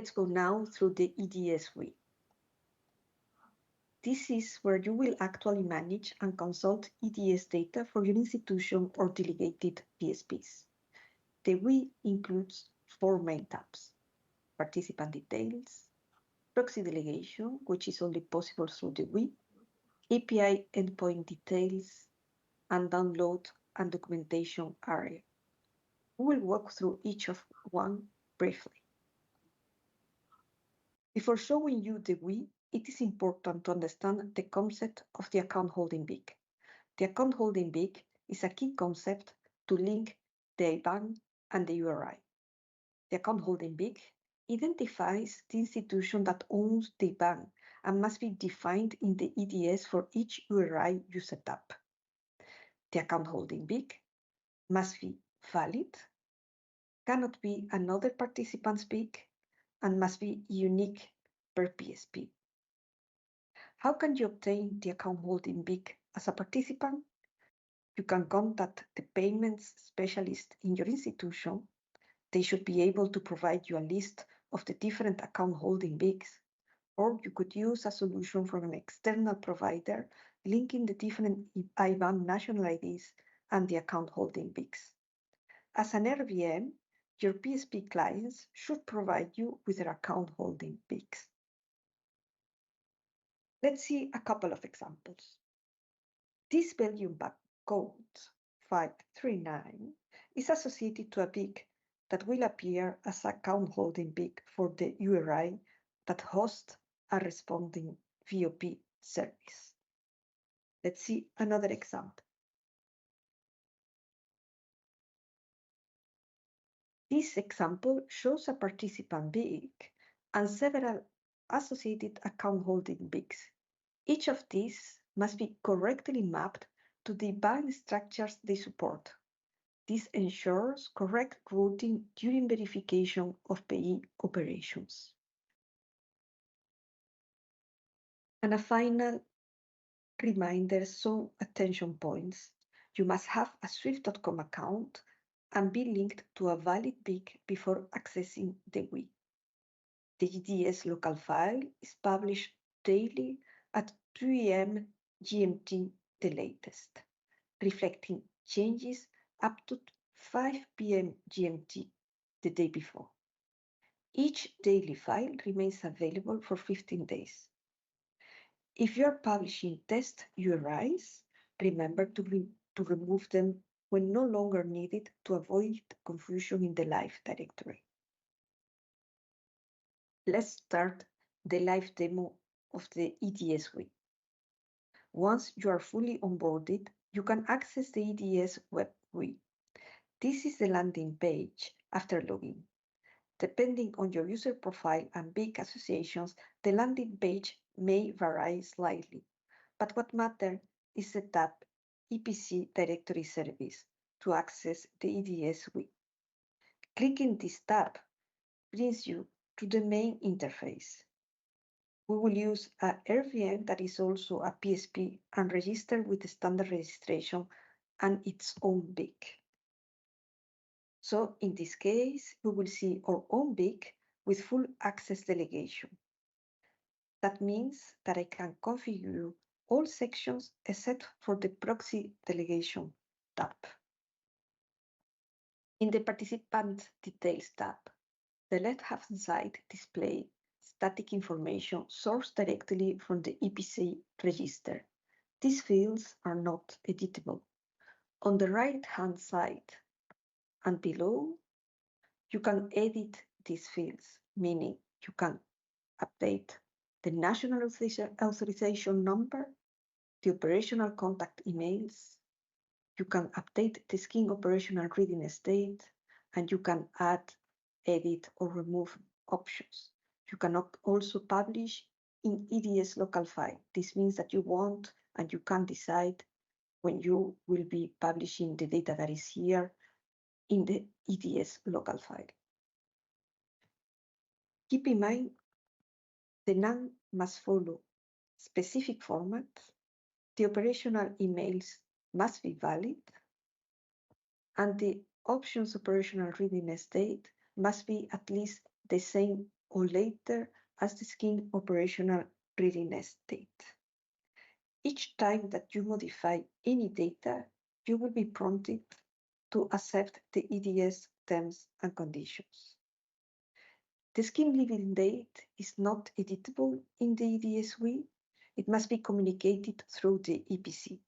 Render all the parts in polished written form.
Let's go now through the EDS GUI. This is where you will actually manage and consult EDS data for your institution or delegated PSPs. The GUI includes 4 main tabs: participant details, proxy delegation, which is only possible through the GUI, API endpoint details, and download and documentation area. We will walk through each of one briefly. Before showing you the GUI, it is important to understand the concept of the account holding BIC. The account holding BIC is a key concept to link the IBAN and the URI. The account holding BIC identifies the institution that owns the IBAN and must be defined in the EDS for each URI you set up. The account holding BIC must be valid, cannot be another participant's BIC, and must be unique per PSP. How can you obtain the account holding BIC as a participant? You can contact the payments specialist in your institution. They should be able to provide you a list of the different account holding BICs, or you could use a solution from an external provider linking the different IBAN national IDs and the account holding BICs. As an RVM, your PSP clients should provide you with their account holding BICs. Let's see a couple of examples. This Belgium back code 539 is associated to a BIC that will appear as account holding BIC for the URI that hosts a responding VOP service. Let's see another example. This example shows a participant BIC and several associated account holding BICs. Each of these must be correctly mapped to the IBAN structures they support. This ensures correct routing during verification of payee operations. And a final reminder, some attention points. You must have a Swift.com account and be linked to a valid BIC before accessing the GUI. The EDS local file is published daily at 3 a.m. GMT the latest, reflecting changes up to 5 p.m. GMT the day before. Each daily file remains available for 15 days. If you are publishing test URIs, remember to remove them when no longer needed to avoid confusion in the live directory. Let's start the live demo of the EDS GUI. Once you are fully onboarded, you can access the EDS web GUI. This is the landing page after login. Depending on your user profile and BIC associations, the landing page may vary slightly, but what matters is the tab EPC Directory Service to access the EDS GUI. Clicking this tab brings you to the main interface. We will use a RVM that is also a PSP and registered with the standard registration and its own BIC. So in this case, we will see our own BIC with full access delegation. That means that I can configure all sections except for the proxy delegation tab. In the participant details tab, the left-hand side displays static information sourced directly from the EPC register. These fields are not editable. On the right-hand side and below, you can edit these fields, meaning you can update the national authorization number, the operational contact emails, you can update the scheme operational readiness date, and you can add, edit, or remove options. You can also publish in EDS local file. This means that you want and you can decide when you will be publishing the data that is here in the EDS local file. Keep in mind, the NAM must follow specific formats, the operational emails must be valid, and the options operational readiness date must be at least the same or later as the skin operational readiness date. Each time that you modify any data, you will be prompted to accept the EDS terms and conditions. The skin living date is not editable in the EDS GUI. It must be communicated through the EPC.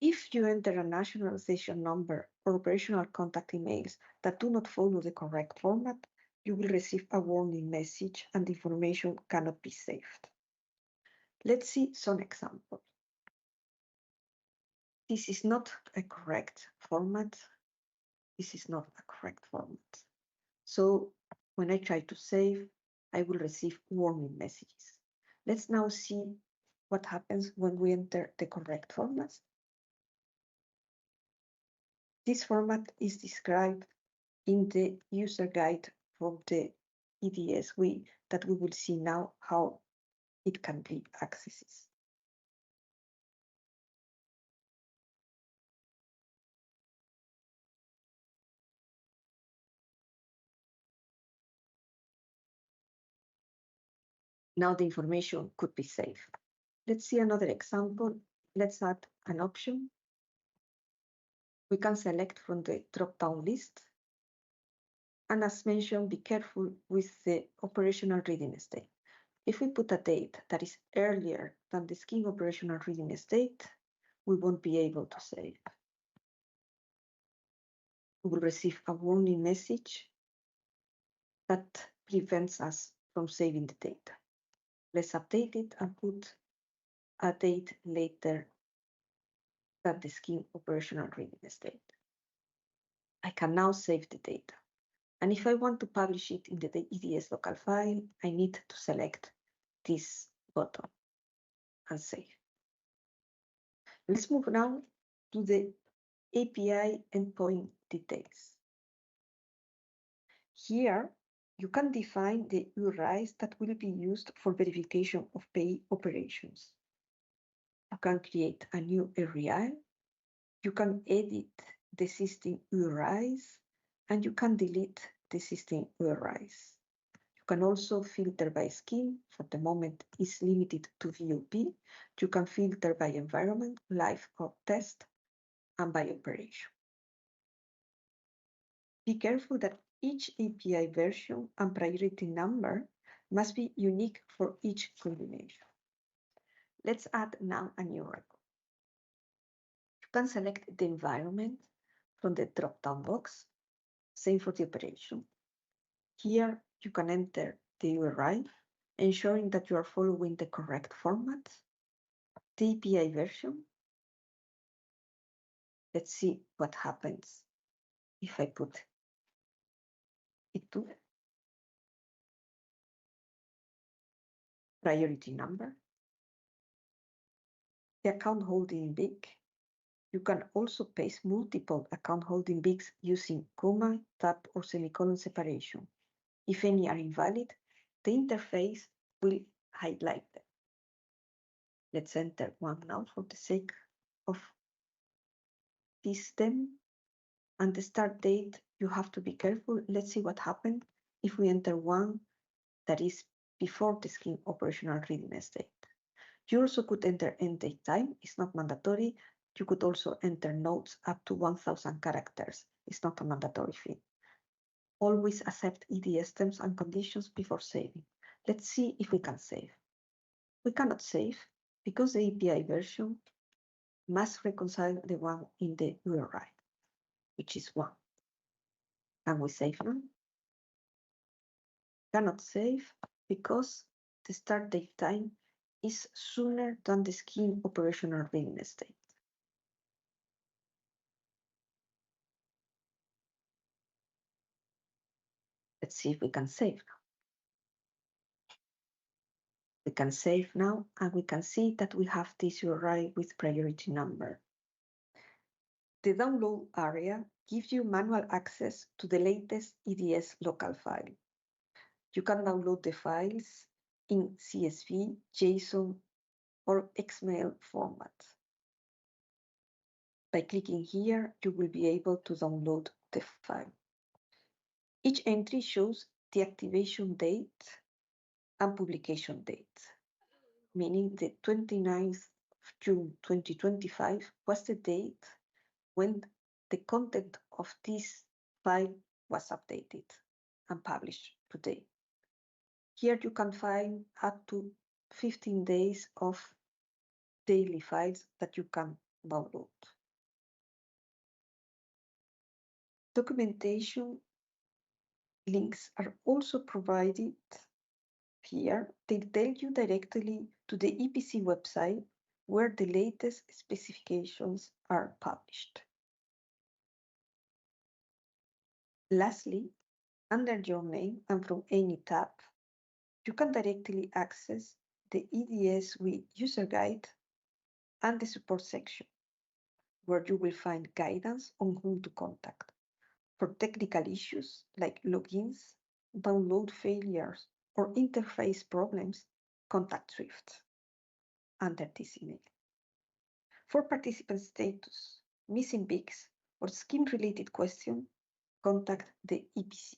If you enter a nationalization number or operational contact emails that do not follow the correct format, you will receive a warning message and the information cannot be saved. Let's see some examples. This is not a correct format. This is not a correct format. So when I try to save, I will receive warning messages. Let's now see what happens when we enter the correct format. This format is described in the user guide from the EDS GUI that we will see now how it can be accessed. Now the information could be saved. Let's see another example. Let's add an option. We can select from the drop-down list. And as mentioned, be careful with the operational readiness date. If we put a date that is earlier than the skin operational readiness date, we won't be able to save. We will receive a warning message that prevents us from saving the data. Let's update it and put a date later than the skin operational readiness date. I can now save the data. And if I want to publish it in the EDS local file, I need to select this button and save. Let's move now to the API endpoint details. Here, you can define the URIs that will be used for verification of pay operations. You can create a new URI, you can edit the existing URIs, and you can delete the existing URIs. You can also filter by skin. For the moment, it's limited to VOP. You can filter by environment, live or test, and by operation. Be careful that each API version and priority number must be unique for each combination. Let's add now a new record. You can select the environment from the drop-down box. Same for the operation. Here, you can enter the URI, ensuring that you are following the correct format. The API version. Let's see what happens if I put it to priority number. The account holding big. You can also paste multiple account holding bigs using comma, tab, or semicolon separation. If any are invalid, the interface will highlight them. Let's enter one now for the sake of this demo. And the start date, you have to be careful. Let's see what happens if we enter one that is before the skin operational readiness date. You also could enter end date time. It's not mandatory. You could also enter notes up to 1,000 characters. It's not a mandatory thing. Always accept EDS terms and conditions before saving. Let's see if we can save. We cannot save because the API version must reconcile the one in the URI, which is 1. Can we save now? Cannot save because the start date time is sooner than the skin operational readiness date. Let's see if we can save now. We can save now, and we can see that we have this URI with priority number. The download area gives you manual access to the latest EDS local file. You can download the files in CSV, JSON, or XML format. By clicking here, you will be able to download the file. Each entry shows the activation date and publication date, meaning the 29th of June 2025 was the date when the content of this file was updated and published today. Here you can find up to 15 days of daily files that you can download. Documentation links are also provided here. They take you directly to the EPC website where the latest specifications are published. Lastly, under your name and from any tab, you can directly access the EDS with user guide and the support section, where you will find guidance on whom to contact for technical issues like logins, download failures, or interface problems. Contact Swift under this email. For participant status, missing BICs, or scheme-related questions, contact the EPC.